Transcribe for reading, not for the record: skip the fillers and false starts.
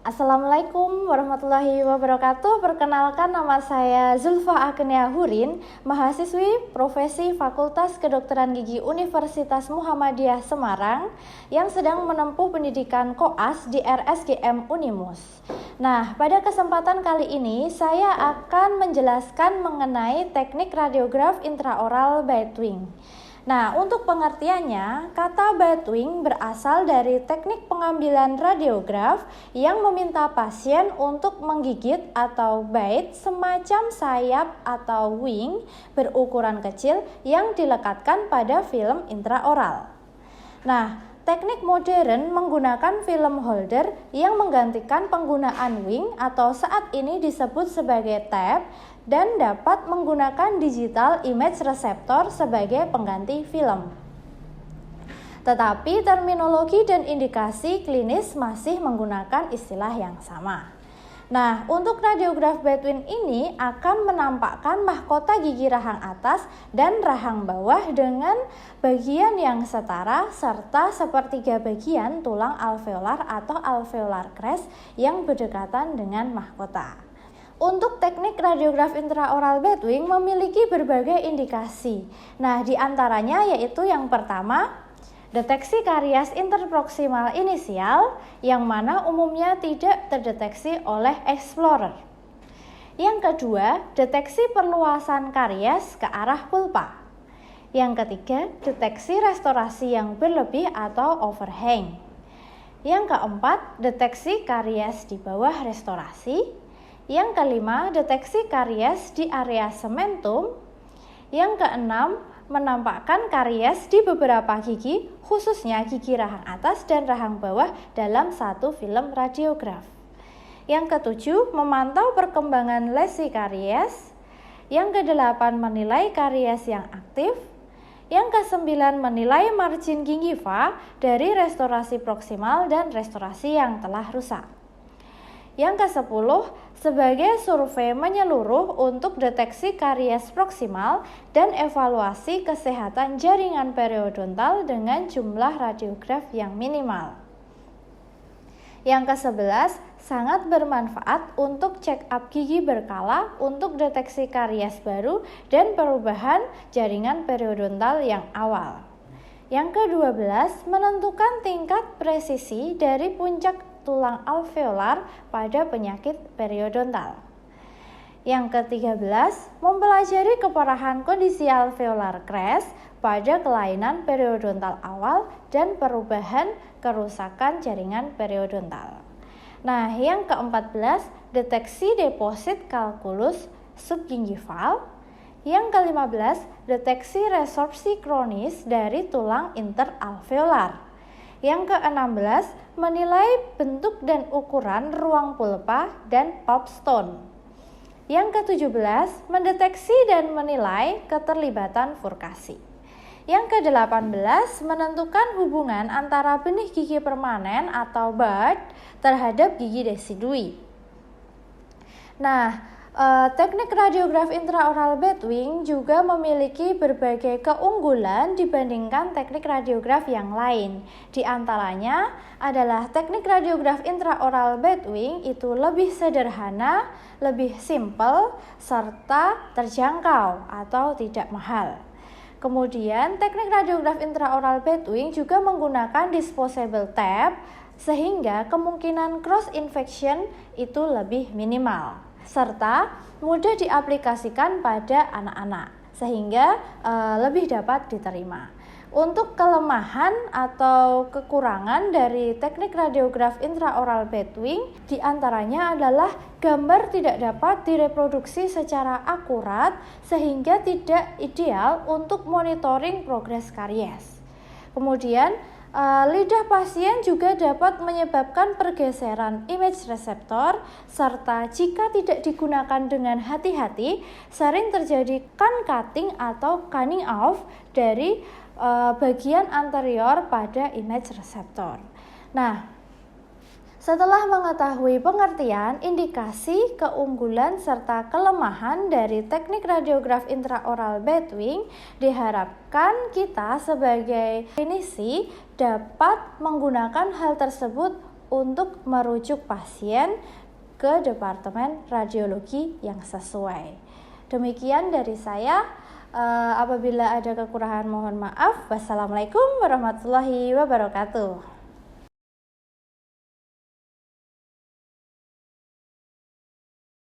Assalamualaikum warahmatullahi wabarakatuh. Perkenalkan, nama saya Zulfa Agnia Hurin, mahasiswi profesi Fakultas Kedokteran Gigi Universitas Muhammadiyah Semarang yang sedang menempuh pendidikan koas di RSGM Unimus. Nah, pada kesempatan kali ini saya akan menjelaskan mengenai teknik radiograf intraoral Batwing. Nah, untuk pengertiannya, kata Batwing berasal dari teknik pengambilan radiograf yang meminta pasien untuk menggigit atau bite semacam sayap atau wing berukuran kecil yang dilekatkan pada film intraoral. Nah, teknik modern menggunakan film holder yang menggantikan penggunaan wing atau saat ini disebut sebagai tab dan dapat menggunakan digital image receptor sebagai pengganti film. Tetapi terminologi dan indikasi klinis masih menggunakan istilah yang sama. Nah, untuk radiograf Batwing ini akan menampakkan mahkota gigi rahang atas dan rahang bawah dengan bagian yang setara serta sepertiga bagian tulang alveolar atau alveolar crest yang berdekatan dengan mahkota. Untuk teknik radiograf intraoral Batwing memiliki berbagai indikasi. Nah, di antaranya yaitu yang pertama, deteksi karies interproksimal inisial yang mana umumnya tidak terdeteksi oleh explorer. Yang kedua, deteksi perluasan karies ke arah pulpa. Yang ketiga, deteksi restorasi yang berlebih atau overhang. Yang keempat, deteksi karies di bawah restorasi. Yang kelima, deteksi karies di area sementum. Yang keenam, menampakkan karies di beberapa gigi, khususnya gigi rahang atas dan rahang bawah dalam satu film radiograf. Yang ketujuh, memantau perkembangan lesi karies. Yang kedelapan, menilai karies yang aktif. Yang kesembilan, menilai margin gingiva dari restorasi proksimal dan restorasi yang telah rusak. Yang ke-10, sebagai survei menyeluruh untuk deteksi karies proksimal dan evaluasi kesehatan jaringan periodontal dengan jumlah radiograf yang minimal. Yang ke-11, sangat bermanfaat untuk check up gigi berkala untuk deteksi karies baru dan perubahan jaringan periodontal yang awal. Yang ke-12, menentukan tingkat presisi dari puncak tulang alveolar pada penyakit periodontal. Yang ke-13, mempelajari keparahan kondisi alveolar crest pada kelainan periodontal awal dan perubahan kerusakan jaringan periodontal. Nah, yang ke-14, deteksi deposit kalkulus subgingival. Yang ke-15, deteksi resorpsi kronis dari tulang interalveolar. Yang ke-16, menilai bentuk dan ukuran ruang pulpa dan pulp stone. Yang ke-17, mendeteksi dan menilai keterlibatan furkasi. Yang ke-18, menentukan hubungan antara benih gigi permanen atau bud terhadap gigi desidui. Nah, teknik radiograf intraoral Batwing juga memiliki berbagai keunggulan dibandingkan teknik radiograf yang lain. Di antaranya adalah teknik radiograf intraoral Batwing itu lebih sederhana, lebih simpel, serta terjangkau atau tidak mahal. Kemudian teknik radiograf intraoral Batwing juga menggunakan disposable tab sehingga kemungkinan cross infection itu lebih minimal, serta mudah diaplikasikan pada anak-anak sehingga lebih dapat diterima. Untuk kelemahan atau kekurangan dari teknik radiograf intraoral Batwing diantaranya adalah gambar tidak dapat direproduksi secara akurat sehingga tidak ideal untuk monitoring progres karies. Kemudian lidah pasien juga dapat menyebabkan pergeseran image reseptor, serta jika tidak digunakan dengan hati-hati, sering terjadi cutting atau cutting off dari bagian anterior pada image reseptor. Nah, setelah mengetahui pengertian, indikasi, keunggulan, serta kelemahan dari teknik radiograf intraoral Batwing, diharapkan kita sebagai klinisi dapat menggunakan hal tersebut untuk merujuk pasien ke departemen radiologi yang sesuai. Demikian dari saya. Apabila ada kekurangan mohon maaf. Wassalamualaikum warahmatullahi wabarakatuh.